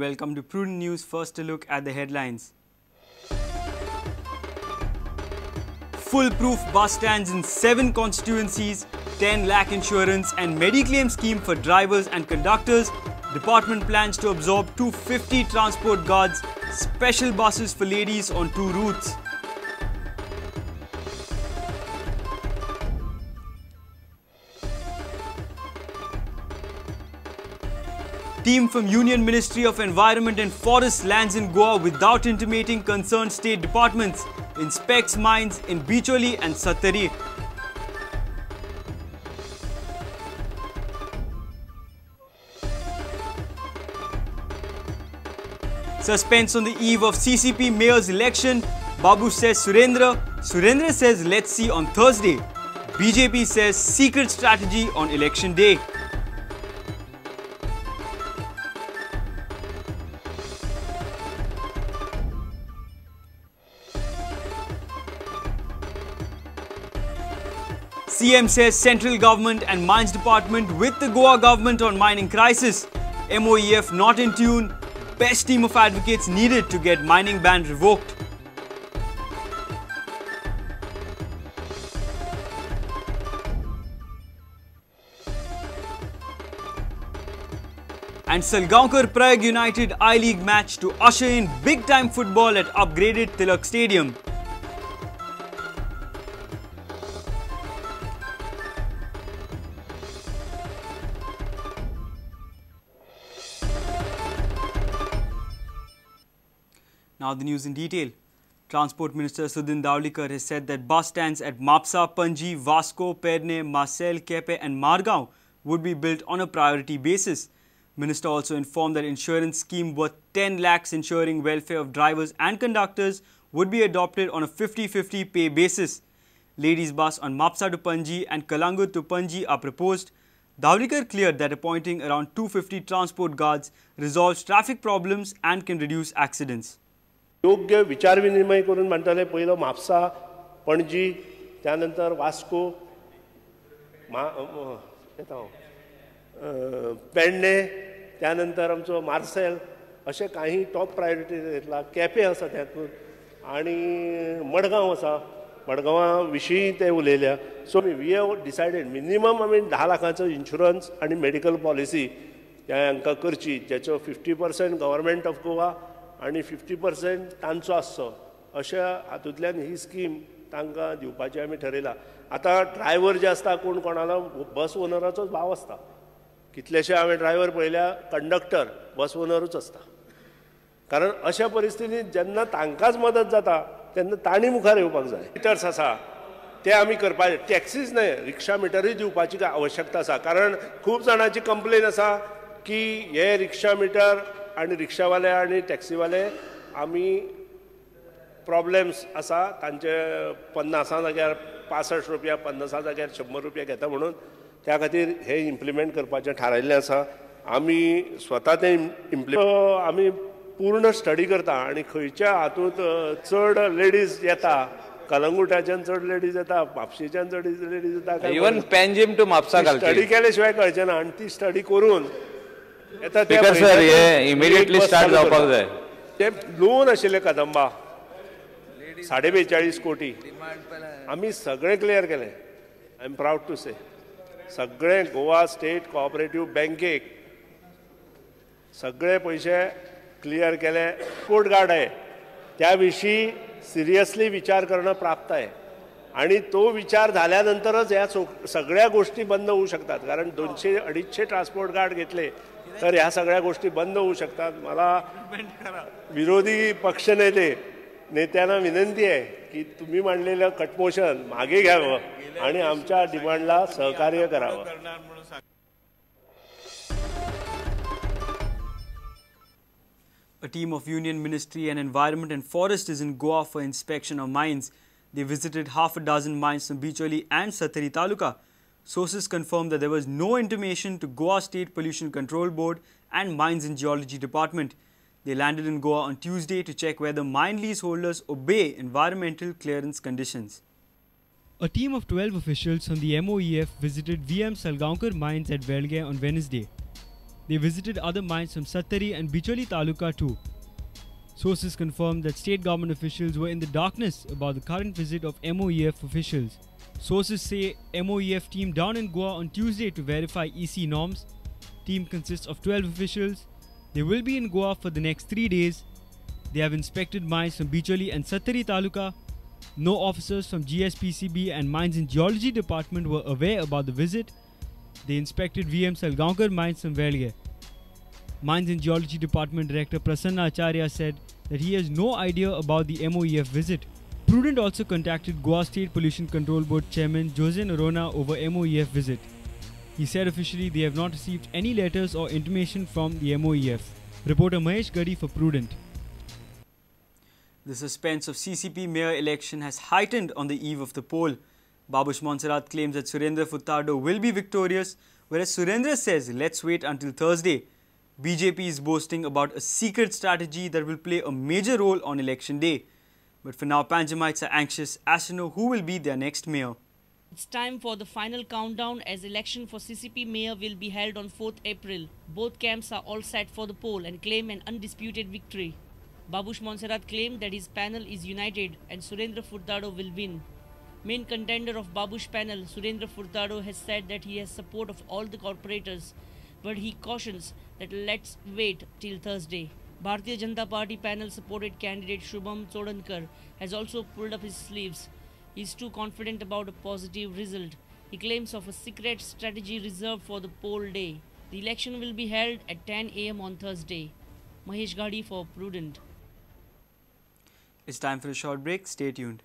welcome to Prudent News. First a look at the headlines. Foolproof bus stands in 7 constituencies, 10 lakh insurance and Medi-claim scheme for drivers and conductors. Department plans to absorb 250 transport guards, special buses for ladies on 2 routes. Team from Union Ministry of Environment and Forests lands in Goa without intimating concerned state departments. Inspects mines in Bicholi and Sattari. Suspense on the eve of CCP mayor's election. Babu says Surendra. Surendra says let's see on Thursday. BJP says secret strategy on election day. CM says central government and mines department with the Goa government on mining crisis. MOEF not in tune. Best team of advocates needed to get mining ban revoked. And Salgaonkar Prague United I-League match to usher in big-time football at upgraded Tilak Stadium. Now the news in detail. Transport Minister Sudhin Davlikar has said that bus stands at Mapsa, Panji, Vasco, Perne, Marcel, Kepe and Margao would be built on a priority basis. Minister also informed that insurance scheme worth 10 lakhs ensuring welfare of drivers and conductors would be adopted on a 50-50 pay basis. Ladies bus on Mapsa to Panji and Kalangut to Panji are proposed. Davlikar cleared that appointing around 250 transport guards resolves traffic problems and can reduce accidents. योग्य विचार विनिमय करून म्हणटाले पयलो म्हापसा पणजी त्यानंतर Vasco Pernem त्यानंतर आमचो मार्सेल अशे काही टॉप प्रायोरिटी घेतला केपें आसा त्यातून आनी मडगांव आसा मडगांवा विशीं ते उलयल्या so we have decided minimum आमी 10 लाखांचो इन्शुरन्स आनी मेडिकल पॉलिसी हांकां करची जेचो 50% गव्हर्मेंट ऑफ गोवा आनी 50% तांचो आसचो अशा हातूंतल्यान ही स्कीम तांकां दिवपाची आमी ठरयला. आतां ड्रायव्हर जे आसता कोण कोणालो बस ओनराचोच भाव आसता कितलेशे हांवें ड्रायव्हर पळयल्या कंडक्टर बस ओनरूच आसता कारण अशा परिस्थितींत जेन्ना तांकांच मदत जाता तेन्ना तांणी मुखार येवपाक जाय. मिटर्स आसा ते आमी करपाचे टॅक्सीच न्हय रिक्षा मिटरूय दिवपाची आवश्यकता आसा कारण खूब जाणांची कंप्लेन आसा की हे रिक्षा मिटर आणि रिक्षावाले आणि टॅक्सीवाले आमी प्रॉब्लेम्स आसा तांचे 50 जाग्यार 65 रुपया 50 जाग्यार 100 रुपया घेता म्हणून त्या खातीर हे इम्प्लिमेंट करपाचें थारायल्लें आसा. आमी स्वता ते आमी पूर्ण स्टडी करता आनी खंयच्या हातूंत चड लेडीज येता कलंगुटाच्यान चड लेडीज येता म्हापशेच्यान चड लेडीज येता even Panjim to Mapusa study केले शिवाय कळचें ना आनी ती स्टडी करून सर हे इमिडिएटली स्टार्ट जावपाक जाय. ते लोन आशिल्ले कदंबा 42.5 कोटी आमी सगळे क्लियर केले. आय एम प्राऊड टू से सगळे गोवा स्टेट कोऑपरेटिव्ह बँकेक सगळे पैसे क्लियर केले. एक्सपोर्ट गार्ड आहे त्या विशीं सिरियसली विचार करणं प्राप्त आहे आणि तो विचार झाल्यानंतरच या सगळ्या गोष्टी बंद होऊ शकतात कारण 200-250 ट्रान्सपोर्ट गार्ड घेतले तर ह्या सगळ्या गोष्टी बंद होऊ शकतात. मला विरोधी नेत्यांना विनंती आहे की तुम्ही मांडलेलं कटमोशन मागे घ्यावं आणि आमच्या डिमांडला सहकार्य करावं. A team of Union Ministry and Environment and Forest is in Goa for inspection of mines. They visited half a dozen mines from Bicholi and Sattari Taluka. Sources confirmed that there was no intimation to Goa State Pollution Control Board and Mines and Geology Department. They landed in Goa on Tuesday to check whether mine leaseholders obey environmental clearance conditions. A team of 12 officials from the MOEF visited VM Salgaonkar mines at Velge on Wednesday. They visited other mines from Sattari and Bicholi Taluka too. Sources confirmed that state government officials were in the darkness about the current visit of MOEF officials. Sources say MOEF team down in Goa on Tuesday to verify EC norms. Team consists of 12 officials. They will be in Goa for the next 3 days. They have inspected mines from Bicholi and Sattari Taluka. No officers from GSPCB and Mines and Geology Department were aware about the visit. They inspected VM Salgaonkar mines from Velge. Mines and Geology Department Director Prasanna Acharya said that he has no idea about the MOEF visit. Prudent also contacted Goa State Pollution Control Board Chairman Jose Norona over MOEF visit. He said officially they have not received any letters or intimation from the MOEF. Reporter Mahesh Gadi for Prudent. The suspense of CCP mayor election has heightened on the eve of the poll. Babush Montserrat claims that Surendra Furtado will be victorious, whereas Surendra says let's wait until Thursday. BJP is boasting about a secret strategy that will play a major role on election day. But for now, Panjamites are anxious as to know who will be their next mayor. It's time for the final countdown as election for CCP mayor will be held on 4th April. Both camps are all set for the poll and claim an undisputed victory. Babush Montserrat claimed that his panel is united and Surendra Furtado will win. Main contender of Babush panel, Surendra Furtado, has said that he has support of all the corporators, but he cautions that let's wait till Thursday. Bharatiya Janata Party panel supported candidate Shubham Chodankar has also pulled up his sleeves. He is too confident about a positive result. He claims of a secret strategy reserved for the poll day. The election will be held at 10 AM on Thursday. Mahesh Gadi for Prudent. It's time for a short break. Stay tuned.